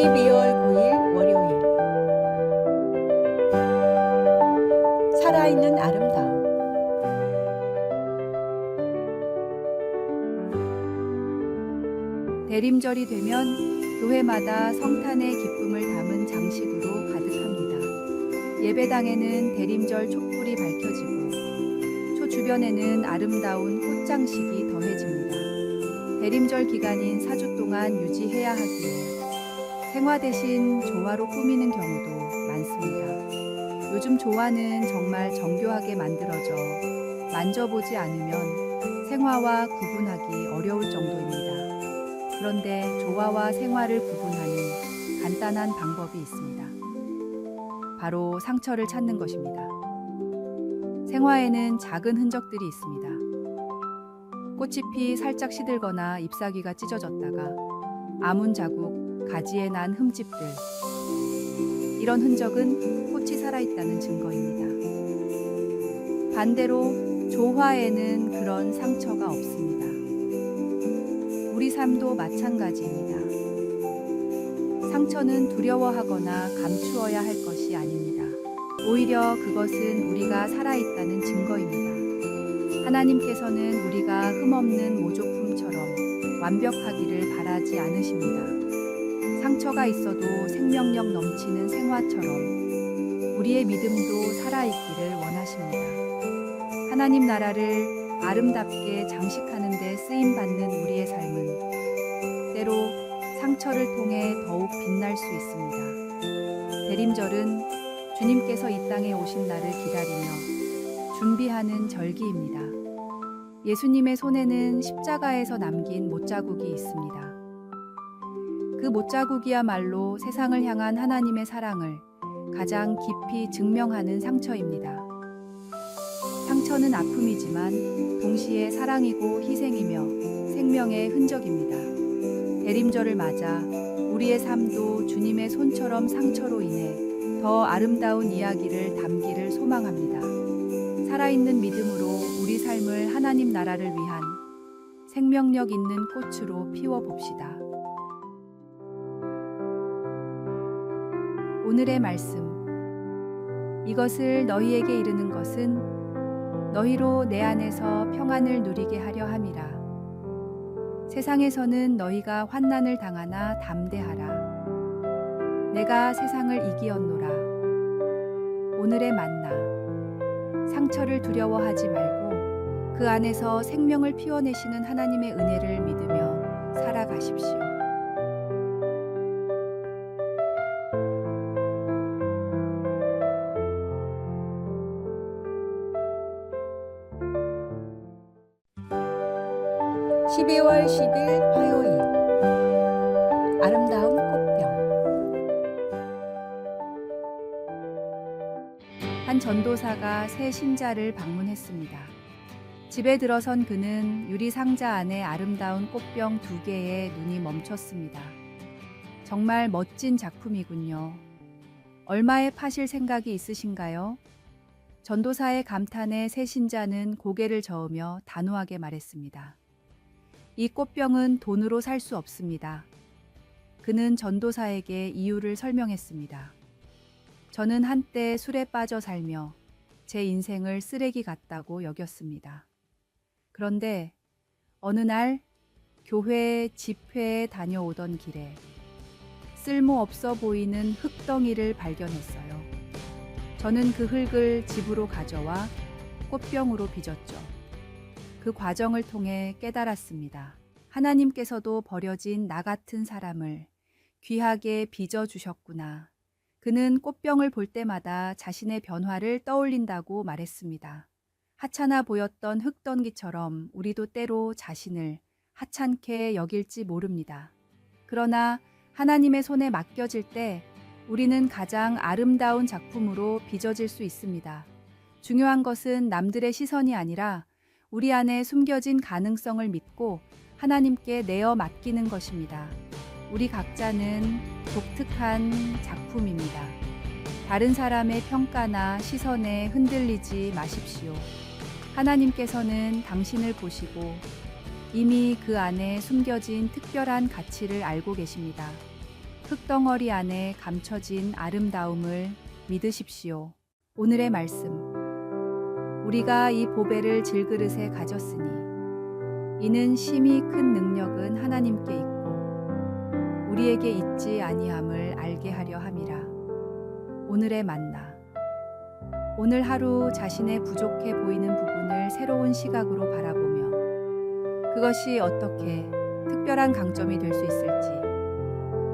12월 9일 월요일. 살아있는 아름다움. 대림절이 되면 교회마다 성탄의 기쁨을 담은 장식으로 가득합니다. 예배당에는 대림절 촛불이 밝혀지고 초 주변에는 아름다운 꽃장식이 더해집니다. 대림절 기간인 4주 동안 유지해야 하기에 생화 대신 조화로 꾸미는 경우도 많습니다. 요즘 조화는 정말 정교하게 만들어져 만져보지 않으면 생화와 구분하기 어려울 정도입니다. 그런데 조화와 생화를 구분하는 간단한 방법이 있습니다. 바로 상처를 찾는 것입니다. 생화에는 작은 흔적들이 있습니다. 꽃잎이 살짝 시들거나 잎사귀가 찢어졌다가 아문 자국, 가지에 난 흠집들. 이런 흔적은 꽃이 살아있다는 증거입니다. 반대로 조화에는 그런 상처가 없습니다. 우리 삶도 마찬가지입니다. 상처는 두려워하거나 감추어야 할 것이 아닙니다. 오히려 그것은 우리가 살아있다는 증거입니다. 하나님께서는 우리가 흠없는 모조품처럼 완벽하기를 바라지 않으십니다. 상처가 있어도 생명력 넘치는 생화처럼 우리의 믿음도 살아있기를 원하십니다. 하나님 나라를 아름답게 장식하는 데 쓰임받는 우리의 삶은 때로 상처를 통해 더욱 빛날 수 있습니다. 대림절은 주님께서 이 땅에 오신 날을 기다리며 준비하는 절기입니다. 예수님의 손에는 십자가에서 남긴 못자국이 있습니다. 그 못자국이야말로 세상을 향한 하나님의 사랑을 가장 깊이 증명하는 상처입니다. 상처는 아픔이지만 동시에 사랑이고 희생이며 생명의 흔적입니다. 대림절을 맞아 우리의 삶도 주님의 손처럼 상처로 인해 더 아름다운 이야기를 담기를 소망합니다. 살아있는 믿음으로 우리 삶을 하나님 나라를 위한 생명력 있는 꽃으로 피워봅시다. 오늘의 말씀. 이것을 너희에게 이르는 것은 너희로 내 안에서 평안을 누리게 하려 함이라. 세상에서는 너희가 환난을 당하나 담대하라. 내가 세상을 이기었노라. 오늘의 만나. 상처를 두려워하지 말고 그 안에서 생명을 피워내시는 하나님의 은혜를 믿으며 살아가십시오. (12월 10일) 화요일. 아름다운 꽃병. 한 전도사가 새 신자를 방문했습니다. 집에 들어선 그는 유리 상자 안에 아름다운 꽃병 2개에 눈이 멈췄습니다. 정말 멋진 작품이군요. 얼마에 파실 생각이 있으신가요? 전도사의 감탄에 새 신자는 고개를 저으며 단호하게 말했습니다. 이 꽃병은 돈으로 살 수 없습니다. 그는 전도사에게 이유를 설명했습니다. 저는 한때 술에 빠져 살며 제 인생을 쓰레기 같다고 여겼습니다. 그런데 어느 날 교회 집회에 다녀오던 길에 쓸모없어 보이는 흙덩이를 발견했어요. 저는 그 흙을 집으로 가져와 꽃병으로 빚었죠. 그 과정을 통해 깨달았습니다. 하나님께서도 버려진 나 같은 사람을 귀하게 빚어주셨구나. 그는 꽃병을 볼 때마다 자신의 변화를 떠올린다고 말했습니다. 하찮아 보였던 흙덩이처럼 우리도 때로 자신을 하찮게 여길지 모릅니다. 그러나 하나님의 손에 맡겨질 때 우리는 가장 아름다운 작품으로 빚어질 수 있습니다. 중요한 것은 남들의 시선이 아니라 우리 안에 숨겨진 가능성을 믿고 하나님께 내어 맡기는 것입니다. 우리 각자는 독특한 작품입니다. 다른 사람의 평가나 시선에 흔들리지 마십시오. 하나님께서는 당신을 보시고 이미 그 안에 숨겨진 특별한 가치를 알고 계십니다. 흙덩어리 안에 감춰진 아름다움을 믿으십시오. 오늘의 말씀. 우리가 이 보배를 질그릇에 가졌으니 이는 심히 큰 능력은 하나님께 있고 우리에게 있지 아니함을 알게 하려 함이라. 오늘의 만나. 오늘 하루 자신의 부족해 보이는 부분을 새로운 시각으로 바라보며 그것이 어떻게 특별한 강점이 될 수 있을지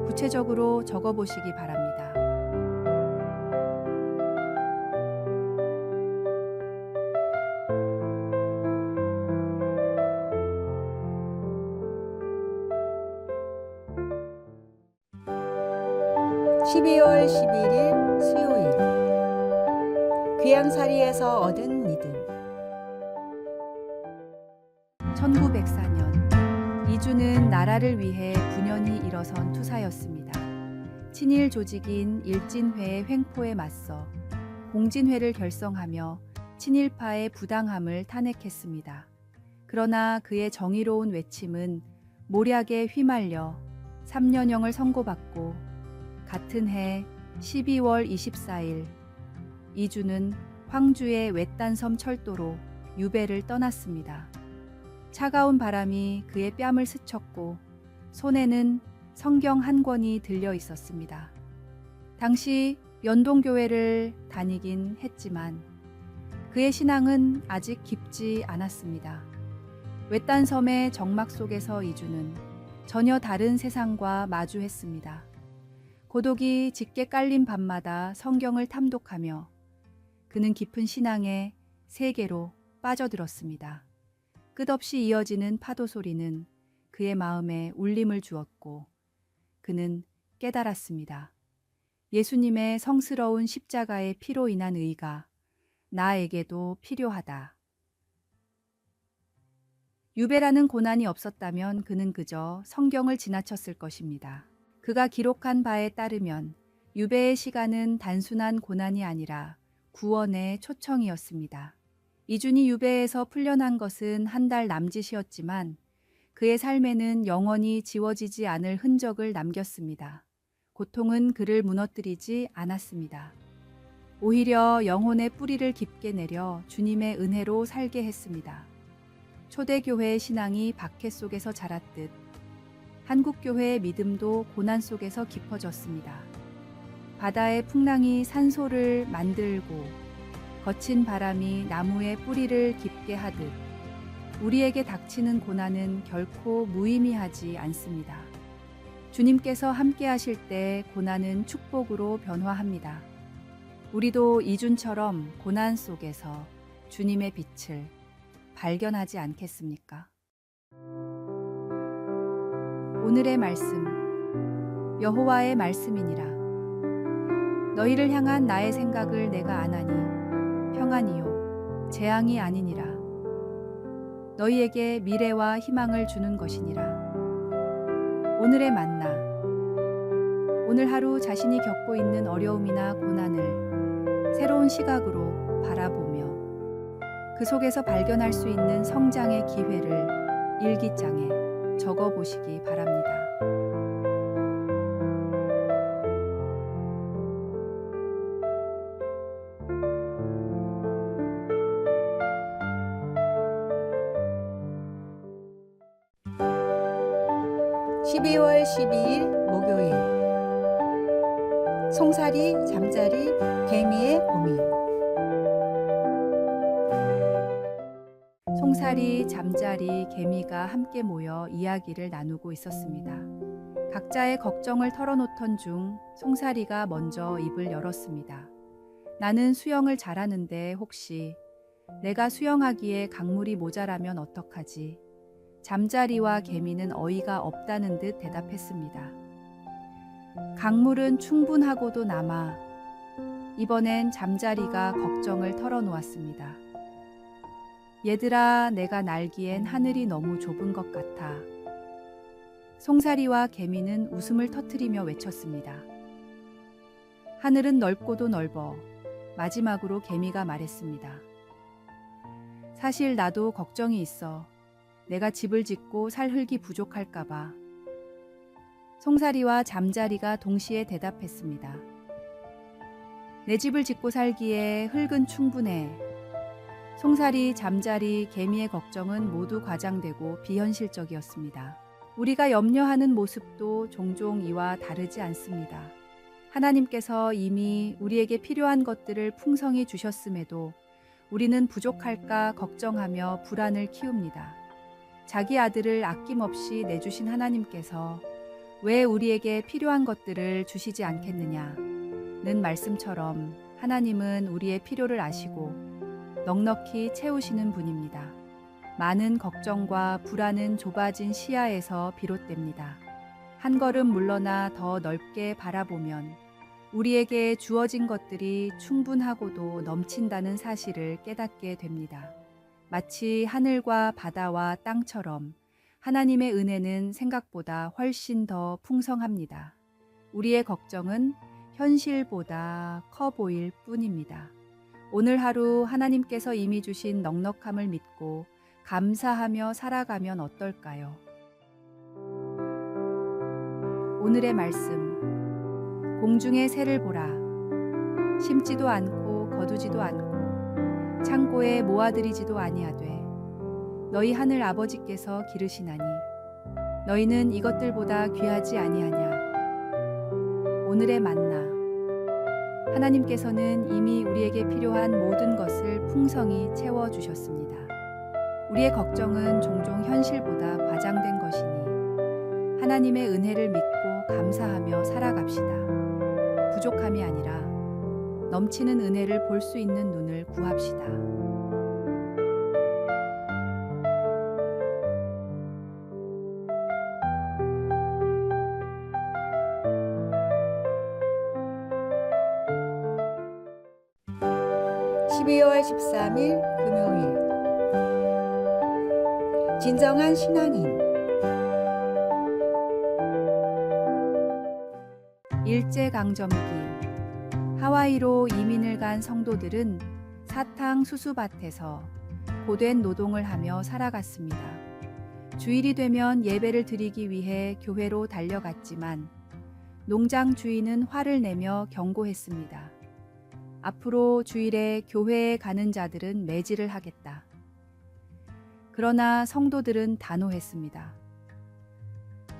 구체적으로 적어보시기 바랍니다. (12월 11일) 수요일 귀양살이에서 얻은 믿음. 1904년 이주는 나라를 위해 분연히 일어선 투사였습니다. 친일 조직인 일진회의 횡포에 맞서 공진회를 결성하며 친일파의 부당함을 탄핵했습니다. 그러나 그의 정의로운 외침은 모략에 휘말려 3년형을 선고받고 같은 해 12월 24일 이주는 황주의 외딴섬 철도로 유배를 떠났습니다. 차가운 바람이 그의 뺨을 스쳤고 손에는 성경 한 권이 들려 있었습니다. 당시 연동교회를 다니긴 했지만 그의 신앙은 아직 깊지 않았습니다. 외딴 섬의 정막 속에서 이주는 전혀 다른 세상과 마주했습니다. 고독이 짙게 깔린 밤마다 성경을 탐독하며 그는 깊은 신앙의 세계로 빠져들었습니다. 끝없이 이어지는 파도 소리는 그의 마음에 울림을 주었고 그는 깨달았습니다. 예수님의 성스러운 십자가의 피로 인한 의가 나에게도 필요하다. 유배라는 고난이 없었다면 그는 그저 성경을 지나쳤을 것입니다. 그가 기록한 바에 따르면 유배의 시간은 단순한 고난이 아니라 구원의 초청이었습니다. 이준이 유배에서 풀려난 것은 한 달 남짓이었지만 그의 삶에는 영원히 지워지지 않을 흔적을 남겼습니다. 고통은 그를 무너뜨리지 않았습니다. 오히려 영혼의 뿌리를 깊게 내려 주님의 은혜로 살게 했습니다. 초대교회의 신앙이 박해 속에서 자랐듯 한국교회의 믿음도 고난 속에서 깊어졌습니다. 바다의 풍랑이 산소를 만들고 거친 바람이 나무의 뿌리를 깊게 하듯 우리에게 닥치는 고난은 결코 무의미하지 않습니다. 주님께서 함께 하실 때 고난은 축복으로 변화합니다. 우리도 이준처럼 고난 속에서 주님의 빛을 발견하지 않겠습니까? 오늘의 말씀. 여호와의 말씀이니라. 너희를 향한 나의 생각을 내가 아나니 평안이요 재앙이 아니니라. 너희에게 미래와 희망을 주는 것이니라. 오늘의 만나. 오늘 하루 자신이 겪고 있는 어려움이나 고난을 새로운 시각으로 바라보며 그 속에서 발견할 수 있는 성장의 기회를 일기장에 적어보시기 바랍니다. (12월 12일) 목요일 송사리, 잠자리, 개미의 고민. 송사리, 잠자리, 개미가 함께 모여 이야기를 나누고 있었습니다. 각자의 걱정을 털어놓던 중 송사리가 먼저 입을 열었습니다. 나는 수영을 잘하는데 혹시 내가 수영하기에 강물이 모자라면 어떡하지? 잠자리와 개미는 어이가 없다는 듯 대답했습니다. 강물은 충분하고도 남아 이번엔 잠자리가 걱정을 털어놓았습니다. 얘들아, 내가 날기엔 하늘이 너무 좁은 것 같아. 송사리와 개미는 웃음을 터뜨리며 외쳤습니다. 하늘은 넓고도 넓어. 마지막으로 개미가 말했습니다. 사실 나도 걱정이 있어. 내가 집을 짓고 살 흙이 부족할까봐. 송사리와 잠자리가 동시에 대답했습니다. 내 집을 짓고 살기에 흙은 충분해. 송사리, 잠자리, 개미의 걱정은 모두 과장되고 비현실적이었습니다. 우리가 염려하는 모습도 종종 이와 다르지 않습니다. 하나님께서 이미 우리에게 필요한 것들을 풍성히 주셨음에도 우리는 부족할까 걱정하며 불안을 키웁니다. 자기 아들을 아낌없이 내주신 하나님께서 왜 우리에게 필요한 것들을 주시지 않겠느냐는 말씀처럼 하나님은 우리의 필요를 아시고 넉넉히 채우시는 분입니다. 많은 걱정과 불안은 좁아진 시야에서 비롯됩니다. 한 걸음 물러나 더 넓게 바라보면 우리에게 주어진 것들이 충분하고도 넘친다는 사실을 깨닫게 됩니다. 마치 하늘과 바다와 땅처럼 하나님의 은혜는 생각보다 훨씬 더 풍성합니다. 우리의 걱정은 현실보다 커 보일 뿐입니다. 오늘 하루 하나님께서 이미 주신 넉넉함을 믿고 감사하며 살아가면 어떨까요? 오늘의 말씀. 공중의 새를 보라. 심지도 않고 거두지도 않고 창고에 모아들이지도 아니하되 너희 하늘 아버지께서 기르시나니 너희는 이것들보다 귀하지 아니하냐. 오늘의 만나. 하나님께서는 이미 우리에게 필요한 모든 것을 풍성히 채워주셨습니다. 우리의 걱정은 종종 현실보다 과장된 것이니 하나님의 은혜를 믿고 감사하며 살아갑시다. 부족함이 아니라 넘치는 은혜를 볼 수 있는 눈을 구합시다. (12월 13일) 금요일. 진정한 신앙인. 일제강점기 하와이로 이민을 간 성도들은 사탕 수수밭에서 고된 노동을 하며 살아갔습니다. 주일이 되면 예배를 드리기 위해 교회로 달려갔지만 농장 주인은 화를 내며 경고했습니다. 앞으로 주일에 교회에 가는 자들은 매질을 하겠다. 그러나 성도들은 단호했습니다.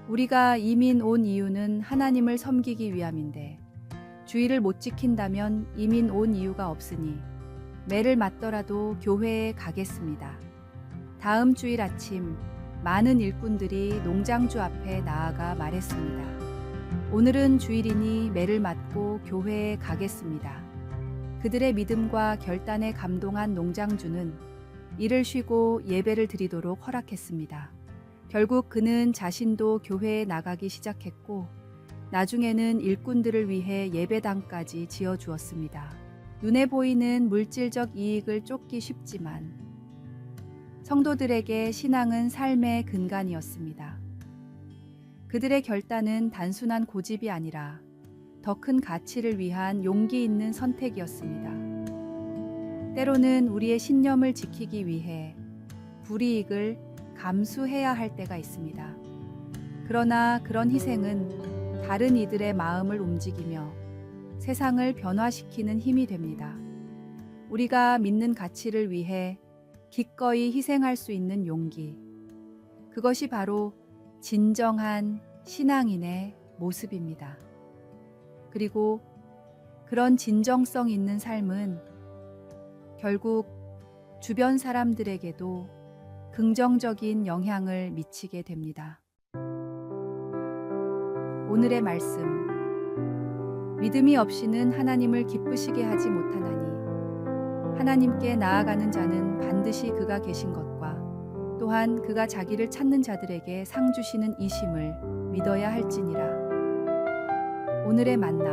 우리가 이민 온 이유는 하나님을 섬기기 위함인데 주일을 못 지킨다면 이민 온 이유가 없으니 매를 맞더라도 교회에 가겠습니다. 다음 주일 아침 많은 일꾼들이 농장주 앞에 나아가 말했습니다. 오늘은 주일이니 매를 맞고 교회에 가겠습니다. 그들의 믿음과 결단에 감동한 농장주는 일을 쉬고 예배를 드리도록 허락했습니다. 결국 그는 자신도 교회에 나가기 시작했고 나중에는 일꾼들을 위해 예배당까지 지어주었습니다. 눈에 보이는 물질적 이익을 쫓기 쉽지만 성도들에게 신앙은 삶의 근간이었습니다. 그들의 결단은 단순한 고집이 아니라 더 큰 가치를 위한 용기 있는 선택이었습니다. 때로는 우리의 신념을 지키기 위해 불이익을 감수해야 할 때가 있습니다. 그러나 그런 희생은 다른 이들의 마음을 움직이며 세상을 변화시키는 힘이 됩니다. 우리가 믿는 가치를 위해 기꺼이 희생할 수 있는 용기. 그것이 바로 진정한 신앙인의 모습입니다. 그리고 그런 진정성 있는 삶은 결국 주변 사람들에게도 긍정적인 영향을 미치게 됩니다. 오늘의 말씀. 믿음이 없이는 하나님을 기쁘시게 하지 못하나니 하나님께 나아가는 자는 반드시 그가 계신 것과 또한 그가 자기를 찾는 자들에게 상 주시는 이심을 믿어야 할지니라. 오늘의 만나.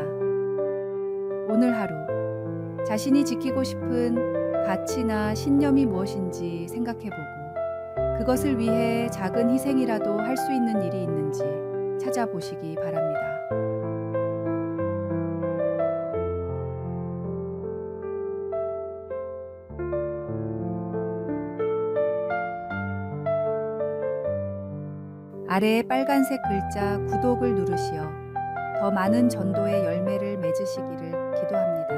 오늘 하루. 자신이 지키고 싶은 가치나 신념이 무엇인지 생각해보고 그것을 위해 작은 희생이라도 할 수 있는 일이 있는지 찾아보시기 바랍니다. 아래의 빨간색 글자 구독을 누르시어 더 많은 전도의 열매를 맺으시기를 기도합니다.